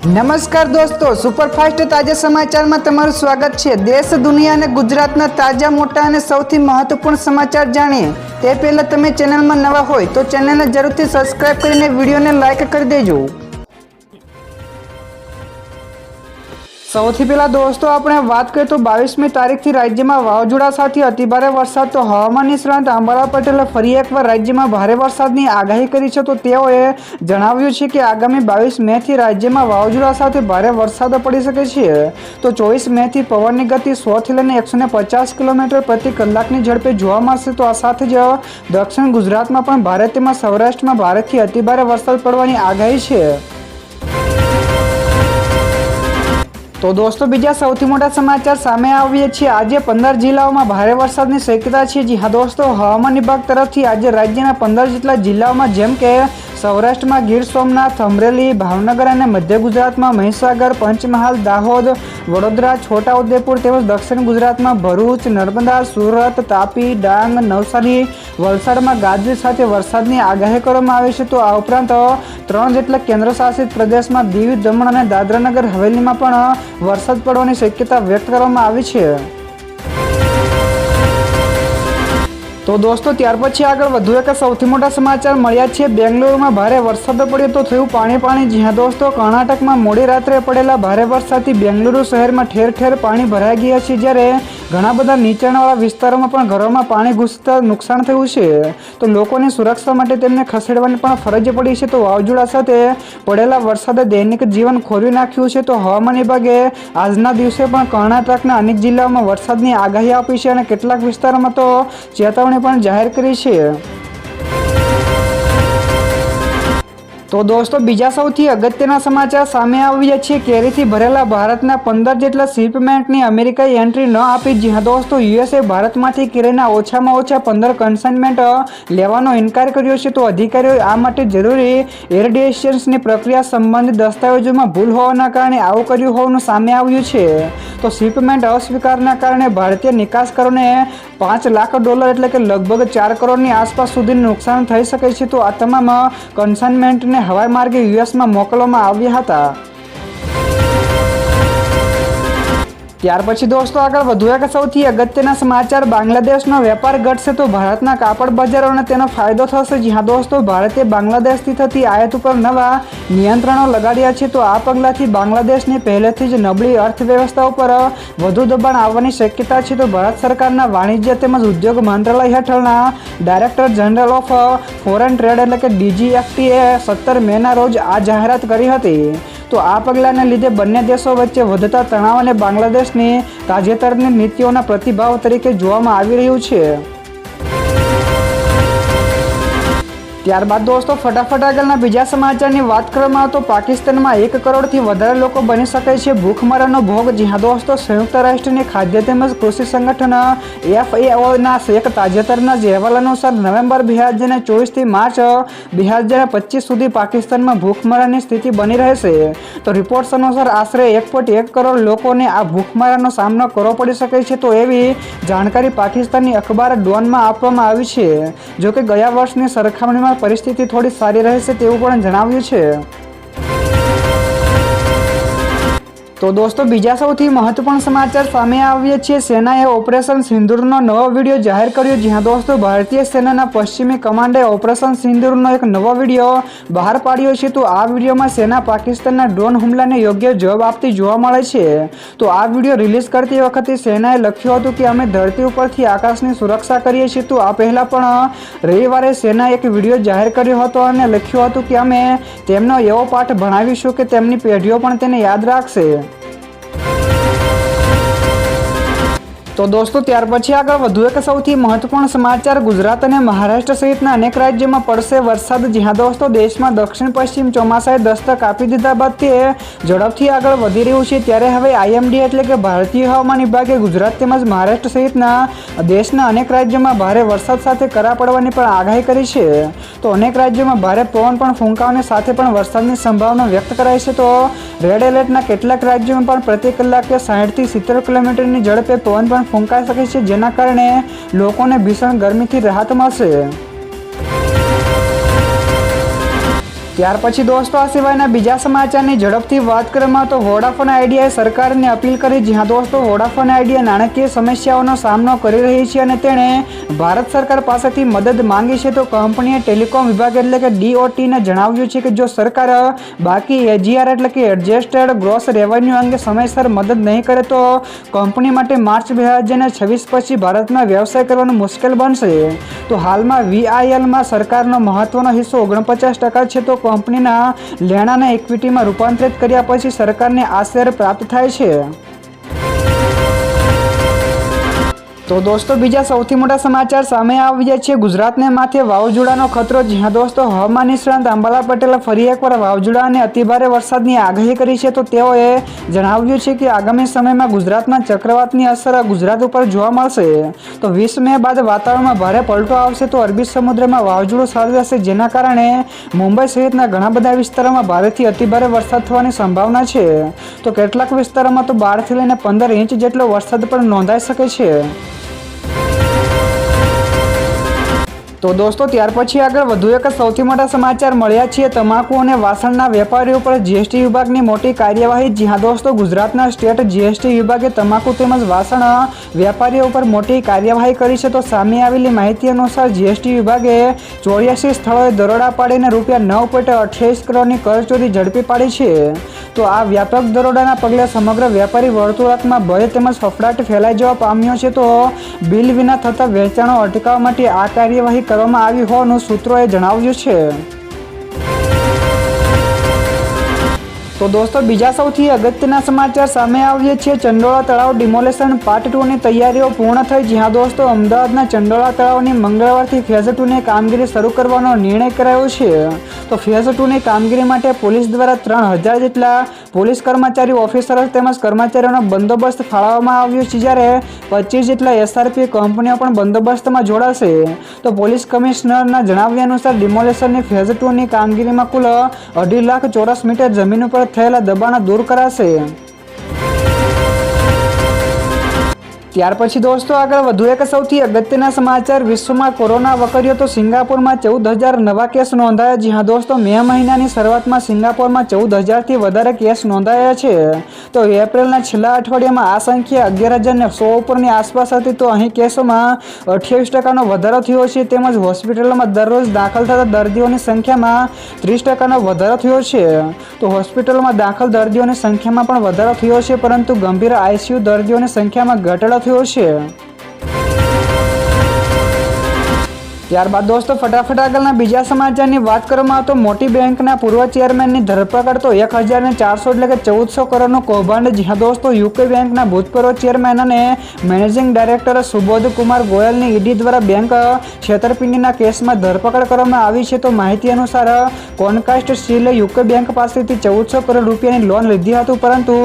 નમસ્કાર દોસ્તો, સુપરફાસ્ટ તાજા સમાચારમાં તમારું સ્વાગત છે। દેશ, દુનિયા અને ગુજરાતના તાજા, મોટા અને સૌથી મહત્વપૂર્ણ સમાચાર જાણીએ તે પહેલા તમે ચેનલમાં નવા હોય તો ચેનલને જરૂરથી સબસ્ક્રાઇબ કરીને વિડીયોને લાઇક કરી દેજો। સૌથી પહેલા દોસ્તો આપણે વાત કરીએ તો 22મી તારીખથી રાજ્યમાં વાવાઝોડા સાથે અતિભારે વરસાદ। તો હવામાન નિષ્ણાત અંબાલાલ પટેલે ફરી એકવાર રાજ્યમાં ભારે વરસાદની આગાહી કરી છે। તો તેઓએ જણાવ્યું છે કે આગામી 22 મેથી રાજ્યમાં વાવાઝોડા સાથે ભારે વરસાદ પડી શકે છે। તો 24 મેથી પવનની ગતિ 100થી લઈને 150 કિલોમીટર પ્રતિ કલાકની ઝડપે જોવા મળશે। તો આ સાથે જ દક્ષિણ ગુજરાતમાં પણ ભારે તેમજ સૌરાષ્ટ્રમાં ભારેથી અતિભારે વરસાદ પડવાની આગાહી છે। તો દોસ્તો બીજા સૌથી મોટા સમાચાર સામે આવીએ છીએ। આજે 15 જિલ્લાઓમાં ભારે વરસાદની શક્યતા છે। જી હા દોસ્તો, હવામાન વિભાગ તરફથી આજે રાજ્યના 15 જેટલા જિલ્લાઓમાં જેમ કે સૌરાષ્ટ્રમાં ગીર સોમનાથ, અમરેલી, ભાવનગર અને મધ્ય ગુજરાતમાં મહીસાગર, પંચમહાલ, દાહોદ, વડોદરા, છોટાઉદેપુર તેમજ દક્ષિણ ગુજરાતમાં ભરૂચ, નર્મદા, સુરત, તાપી, ડાંગ, નવસારી, વલસાડમાં ગાજવીજ સાથે વરસાદની આગાહી કરવામાં આવી છે। તો આ ઉપરાંત 3 જેટલા કેન્દ્ર શાસિત પ્રદેશમાં દીવ, દમણ અને દાદરાનગર હવેલીમાં પણ વરસાદ પડવાની શક્યતા વ્યક્ત કરવામાં આવી છે। તો દોસ્તો ત્યાર પછી આગળ વધુ એક સૌથી મોટા સમાચાર મળ્યા છે। બેંગ્લુરુમાં ભારે વરસાદ પડ્યો તો થયું પાણી। જી હા દોસ્તો, કર્ણાટકમાં મોડી રાત્રે પડેલા ભારે વરસાદથી બેંગ્લુરુ શહેરમાં ઠેર ઠેર પાણી ભરાઈ ગયા છે, જ્યારે ઘણા બધા નીચાણવાળા વિસ્તારોમાં પણ ઘરોમાં પાણી ઘૂસતા નુકસાન થયું છે। તો લોકોની સુરક્ષા માટે તેમને ખસેડવાની પણ ફરજ પડી છે। તો વાવાઝોડા સાથે પડેલા વરસાદે દૈનિક જીવન ખોરવી નાખ્યું છે। તો હવામાન વિભાગે આજના દિવસે પણ કર્ણાટકના અનેક જિલ્લાઓમાં વરસાદની આગાહી આપી છે અને કેટલાક વિસ્તારોમાં તો ચેતવણી પણ જાહેર કરી છે। તો દોસ્તો બીજા સૌથી અગત્યના સમાચાર સામે આવ્યા છે। કેરીથી ભરેલા ભારતના 15 જેટલા શિપમેન્ટની અમેરિકાએ એન્ટ્રી ન આપી। જી હા દોસ્તો, યુએસએ ભારતમાંથી કેરીના ઓછામાં ઓછા 15 કન્સાઇનમેન્ટ લેવાનો ઇનકાર કર્યો છે। તો અધિકારીઓ આ માટે જરૂરી એરડિએશન્સની પ્રક્રિયા સંબંધિત દસ્તાવેજોમાં ભૂલ હોવાના કારણે આવું કર્યું હોવાનું સામે આવ્યું છે। તો શિપમેન્ટ અસ્વીકારના કારણે ભારતીય નિકાસકારોને $5 લાખ એટલે કે લગભગ 4 કરોડની આસપાસ સુધીનું નુકસાન થઈ શકે છે। તો આ તમામ કન્સાઇનમેન્ટને હવાઈ માર્ગે યુએસમાં મોકલવામાં આવ્યા હતા। ત્યાર પછી દોસ્તો આગળ વધુ એક સૌથી અગત્યના સમાચાર, બાંગ્લાદેશનો વેપાર ઘટશે તો ભારતના કાપડ બજારોને તેનો ફાયદો થશે। જી હા દોસ્તો, ભારતે બાંગ્લાદેશથી થતી આયાત ઉપર નવા નિયંત્રણો લગાડ્યા છે। તો આ પગલાંથી બાંગ્લાદેશની પહેલેથી જ નબળી અર્થવ્યવસ્થા ઉપર વધુ દબાણ આવવાની શક્યતા છે। તો ભારત સરકારના વાણિજ્ય તેમજ ઉદ્યોગ મંત્રાલય હેઠળના director general of foreign trade એટલે કે DGFTએ 17 મેના રોજ આ જાહેરાત કરી હતી। તો આ પગલાંને લીધે બંને દેશો વચ્ચે વધતા તણાવ અને બાંગ્લાદેશની તાજેતરની નીતિઓના પ્રતિભાવ તરીકે જોવામાં આવી રહ્યું છે। ત્યારબાદ દોસ્તો ફટાફટ આગળના બીજા સમાચારની વાત કરવામાં આવે તો પાકિસ્તાનમાં 1 કરોડથી વધારે લોકો બની શકે છે ભૂખમરાનો ભોગ। જી હા દોસ્તો, સંયુક્ત રાષ્ટ્રની ખાદ્ય તેમજ કૃષિ સંગઠન FAOના એક તાજેતરના જ અહેવાલ અનુસાર નવેમ્બર 2024થી માર્ચ 2025 સુધી પાકિસ્તાનમાં ભૂખમરાની સ્થિતિ બની રહેશે। તો રિપોર્ટ્સ અનુસાર આશરે 1.1 કરોડ લોકોને આ ભૂખમરાનો સામનો કરવો પડી શકે છે। તો એવી જાણકારી પાકિસ્તાનની અખબાર ડોનમાં આપવામાં આવી છે। જોકે ગયા વર્ષની સરખામણીમાં પરિસ્થિતિ થોડી સારી રહેશે તેવું પણ જણાવ્યું છે। તો દોસ્તો બીજા સૌથી મહત્વપૂર્ણ સમાચાર સામે આવીએ છીએ। સેનાએ ઓપરેશન સિંદૂરનો નવો વિડીયો જાહેર કર્યો। જી હા દોસ્તો, ભારતીય સેનાના પશ્ચિમી કમાન્ડે ઓપરેશન સિંદૂરનો એક નવો વિડીયો બહાર પાડ્યો છે। તો આ વિડીયોમાં સેના પાકિસ્તાનના ડ્રોન હુમલાને યોગ્ય જવાબ આપતી જોવા મળે છે। તો આ વિડીયો રિલીઝ કરતી વખતે સેનાએ લખ્યું હતું કે અમે ધરતી ઉપરથી આકાશની સુરક્ષા કરીએ છીએ। તો આ પહેલા પણ રવિવારે સેનાએ એક વિડીયો જાહેર કર્યો હતો અને લખ્યું હતું કે અમે તેમનો એવો પાઠ ભણાવીશું કે તેમની પેઢીઓ પણ તેને યાદ રાખશે। તો દોસ્તો ત્યાર પછી આગળ વધુ એક સૌથી મહત્વપૂર્ણ સમાચાર, ગુજરાત અને મહારાષ્ટ્ર સહિતના અનેક રાજ્યોમાં પડશે વરસાદ। જી હા દોસ્તો, દેશમાં દક્ષિણ પશ્ચિમ ચોમાસાએ દસ્તક આપી દીધા બાદ તે ઝડપથી આગળ વધી રહ્યું છે। ત્યારે હવે IMD એટલે કે ભારતીય હવામાન વિભાગે ગુજરાત તેમજ મહારાષ્ટ્ર સહિતના દેશના અનેક રાજ્યોમાં ભારે વરસાદ સાથે કરા પડવાની પણ આગાહી કરી છે। તો અનેક રાજ્યોમાં ભારે પવન પણ ફૂંકાવાની સાથે પણ વરસાદની સંભાવના વ્યક્ત કરાઈ છે। તો રેડ એલર્ટના કેટલાક રાજ્યોમાં પણ પ્રતિ કલાકે 60થી 70 કિલોમીટરની ઝડપે પવન પણ ફૂંકાઈ શકે છે, જેના કારણે લોકોને ભીષણ ગરમીથી રાહત મળશે। ત્યાર પછી દોસ્તો આ સિવાયના બીજા સમાચારની ઝડપથી વાત કરવામાં તો વોડાફોન આઈડિયાએ સરકારને અપીલ કરી, જ્યાં દોસ્તો વોડાફોન આઈડિયા નાણાકીય સમસ્યાઓનો સામનો કરી રહી છે અને તેણે ભારત સરકાર પાસેથી મદદ માંગી છે. તો કંપનીએ ટેલિકોમ વિભાગ એટલે કે DOTને જણાવ્યું છે કે જો સરકાર બાકી AGR એટલે કે એડજસ્ટેડ ગ્રોસ રેવન્યુ અંગે સમયસર મદદ નહીં કરે તો કંપની માટે માર્ચ 2026 પછી ભારતમાં વ્યવસાય કરવાનું મુશ્કેલ બનશે. તો હાલમાં VILમાં સરકારનો મહત્વનો હિસ્સો 49% છે. તો કંપનીના લેણાને ઇક્વિટીમાં રૂપાંતરિત કર્યા પછી સરકારને આ શેર પ્રાપ્ત થાય છે. તો દોસ્તો બીજા સૌથી મોટા સમાચાર સામે આવ્યા છે. ગુજરાતને માથે વાવાઝોડાનો ખતરો, જ્યાં દોસ્તો હવામાન નિષ્ણાંત અંબાલાલ પટેલે ફરી એકવાર વાવાઝોડા અને અતિભારે વરસાદની આગાહી કરી છે. તો તેઓએ જણાવ્યું છે કે આગામી સમયમાં ગુજરાતમાં ચક્રવાતની અસર ગુજરાત ઉપર જોવા મળશે. તો 20 મે બાદ વાતાવરણમાં ભારે પલટો આવશે. તો અરબી સમુદ્રમાં વાવાઝોડું સર્જાશે, જેના કારણે મુંબઈ સહિતના ઘણા બધા વિસ્તારોમાં ભારેથી અતિભારે વરસાદ થવાની સંભાવના છે. તો કેટલાક વિસ્તારોમાં તો 12 થી લઈને 15 ઇંચ જેટલો વરસાદ પણ નોંધાઈ શકે છે. તો દોસ્તો ત્યાર પછી આગળ વધુ એક સૌથી મોટા સમાચાર મળ્યા છે. તમાકુ અને વાસણના વેપારીઓ પર GST વિભાગની મોટી કાર્યવાહી. જ્યાં દોસ્તો ગુજરાતના સ્ટેટ GST વિભાગે તમાકુ તેમજ વાસણ વેપારીઓ પર મોટી કાર્યવાહી કરી છે. તો સામે આવેલી માહિતી અનુસાર GST વિભાગે 84 સ્થળોએ દરોડા પાડીને ₹9.28 કરોડની કરચોરી ઝડપી પાડી છે. તો આ વ્યાપક દરોડાના પગલે સમગ્ર વેપારી વર્તુળામાં ભય તેમજ ફફડાટ ફેલાઈ જવા પામ્યો છે. તો બિલ વિના થતા વેચાણો અટકાવવા માટે આ કાર્યવાહી કરવામાં આવી હોવાનું સૂત્રોએ જણાવ્યું છે. તો દોસ્તો બીજા સૌથી અગત્યના સમાચાર સામે આવ્યા છે. ચંડોળા તળાવ ડિમોલેશન પાર્ટ 2 ની તૈયારીઓ પૂર્ણ થઈ. જ્યાં દોસ્તો અમદાવાદના ચંડોળા તળાવની મંગળવારથી ફેઝ 2 ની કામગીરી શરૂ કરવાનો નિર્ણય કરાયો છે. તો ફેઝ 2 ની કામગીરી માટે પોલીસ દ્વારા 3000 જેટલા પોલીસ કર્મચારી, ઓફિસરો તેમજ કર્મચારીઓનો બંદોબસ્ત ફાળવવામાં આવ્યો છે, જ્યારે 25 જેટલા SRP કંપનીઓ પણ બંદોબસ્તમાં જોડાશે. તો પોલીસ કમિશનરના જણાવ્યા અનુસાર ડિમોલેશનની ફેઝ 2 ની કામગીરીમાં કુલ 2.5 લાખ ચોરસ મીટર જમીન ઉપર થયેલા દબાણો દૂર કરાશે. ત્યાર પછી દોસ્તો આગળ વધુ એક સૌથી અગત્યના સમાચાર. વિશ્વમાં કોરોના વકર્યો તો સિંગાપુરમાં 14,000 નવા કેસ નોંધાયા. જ્યાં દોસ્તો મે મહિનાની શરૂઆતમાં સિંગાપુરમાં 14,000થી વધારે કેસ નોંધાયા છે. તો એપ્રિલના છેલ્લા અઠવાડિયામાં આ સંખ્યા 11,100 ઉપરની આસપાસ હતી. તો અહીં કેસોમાં 28% વધારો થયો છે. તેમજ હોસ્પિટલોમાં દરરોજ દાખલ થતા દર્દીઓની સંખ્યામાં 30% વધારો થયો છે. તો હોસ્પિટલોમાં દાખલ દર્દીઓની સંખ્યામાં પણ વધારો થયો છે, પરંતુ ગંભીર ICU દર્દીઓની સંખ્યામાં ઘટાડો થયો છે. ત્યારબાદ દોસ્તો ફટાફટ આગળના બીજા સમાચારની વાત કરવામાં તો મોટી બેંકના પૂર્વ ચેરમેનની ધરપકડ. તો 1,400 એટલે કે 1400 કરોડનું કૌભાંડ. જ્યાં દોસ્તો UK બેંકના ભૂતપૂર્વ ચેરમેન અને મેનેજિંગ ડાયરેક્ટર સુબોધ કુમાર ગોયલની ED દ્વારા બેંક છેતરપિંડીના કેસમાં ધરપકડ કરવામાં આવી છે. તો માહિતી અનુસાર કોનકાસ્ટ સ્ટીલે UK બેંક પાસેથી 1400 કરોડ રૂપિયાની લોન લીધી હતી, પરંતુ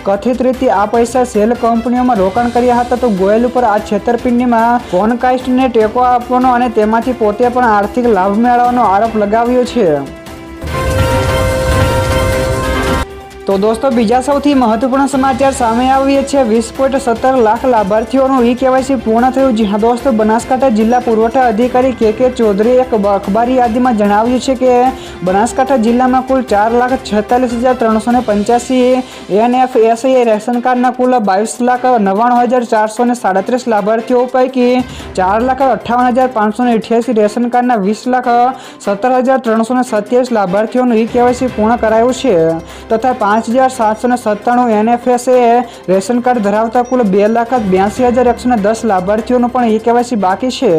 કથિત રીતે આ પૈસા શેલ કંપનીઓમાં રોકાણ કર્યા હતા. તો ગોયલ ઉપર આ છેતરપિંડીમાં કોનકાસ્ટને ટેકો આપવાનો અને તેમાંથી પોતે પણ આર્થિક લાભ મેળવવાનો આરોપ લગાવ્યો છે. તો દોસ્તો બીજા સૌથી મહત્વપૂર્ણ સમાચાર સામે આવ્યા છે. 20.17 લાખ લાભાર્થીઓનું EKYC પૂર્ણ થયું. જ્યાં દોસ્તો બનાસકાંઠા જિલ્લા પુરવઠા અધિકારી KK ચૌધરીએ એક અખબારી યાદીમાં જણાવ્યું છે કે બનાસકાંઠા જિલ્લામાં કુલ 4,46,385 NFSA રેશન કાર્ડના કુલ 22,99,437 લાભાર્થીઓ પૈકી 4,58,588 રેશન કાર્ડના 20,17,327 લાભાર્થીઓનું EKYC પૂર્ણ કરાયું છે. તથા 5,797 NFSA રેશન કાર્ડ ધરાવતા કુલ 2,82,110 લાભાર્થીઓનું પણ EKYC બાકી છે.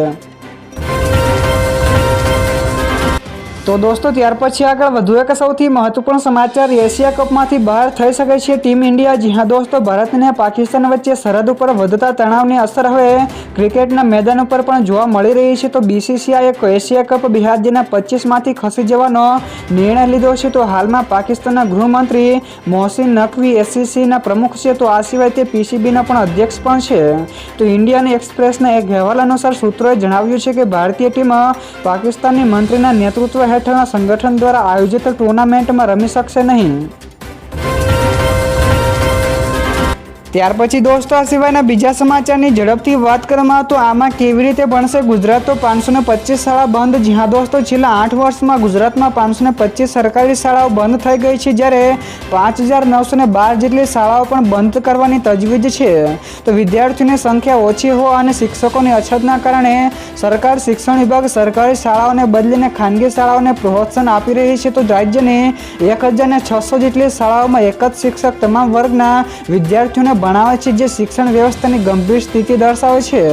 તો દોસ્તો ત્યાર પછી આગળ વધુ એક સૌથી મહત્વપૂર્ણ સમાચાર. એશિયા કપમાંથી બહાર થઈ શકે છે ટીમ ઇન્ડિયા. જ્યાં દોસ્તો ભારત અને પાકિસ્તાન વચ્ચે સરહદ ઉપર વધતા તણાવની અસર હવે ક્રિકેટના મેદાન ઉપર પણ જોવા મળી રહી છે. તો BCCIએ એશિયા કપ 2025માંથી ખસી જવાનો નિર્ણય લીધો છે. તો હાલમાં પાકિસ્તાનના ગૃહમંત્રી મોહસિન નકવી SCCના પ્રમુખ છે. તો આ સિવાય તે PCBના પણ અધ્યક્ષ પણ છે. તો ઇન્ડિયન એક્સપ્રેસના એક અહેવાલ અનુસાર સૂત્રોએ જણાવ્યું છે કે ભારતીય ટીમ પાકિસ્તાનની મંત્રીના નેતૃત્વ હેઠળના સંગઠન દ્વારા આયોજિત ટુર્નામેન્ટમાં રમી શકશે નહીં. ત્યાર પછી દોસ્તો આ સિવાયના બીજા સમાચારની ઝડપથી વાત કરવામાં આવે તો આમાં કેવી રીતે ભણશે ગુજરાત? તો 525 શાળા બંધ. જી હા દોસ્તો, છેલ્લા 8 વર્ષમાં ગુજરાતમાં 525 સરકારી શાળાઓ બંધ થઈ ગઈ છે, જ્યારે 5912 જેટલી શાળાઓ પણ બંધ કરવાની તજવીજ છે. તો વિદ્યાર્થીઓની સંખ્યા ઓછી હોવા અને શિક્ષકોની અછતના કારણે સરકાર શિક્ષણ વિભાગ સરકારી શાળાઓને બદલીને ખાનગી શાળાઓને પ્રોત્સાહન આપી રહી છે. તો રાજ્યની 1600 જેટલી શાળાઓમાં એક જ શિક્ષક તમામ વર્ગના વિદ્યાર્થીઓને ભણાવે છે, જે શિક્ષણ વ્યવસ્થાની ગંભીર સ્થિતિ દર્શાવે છે.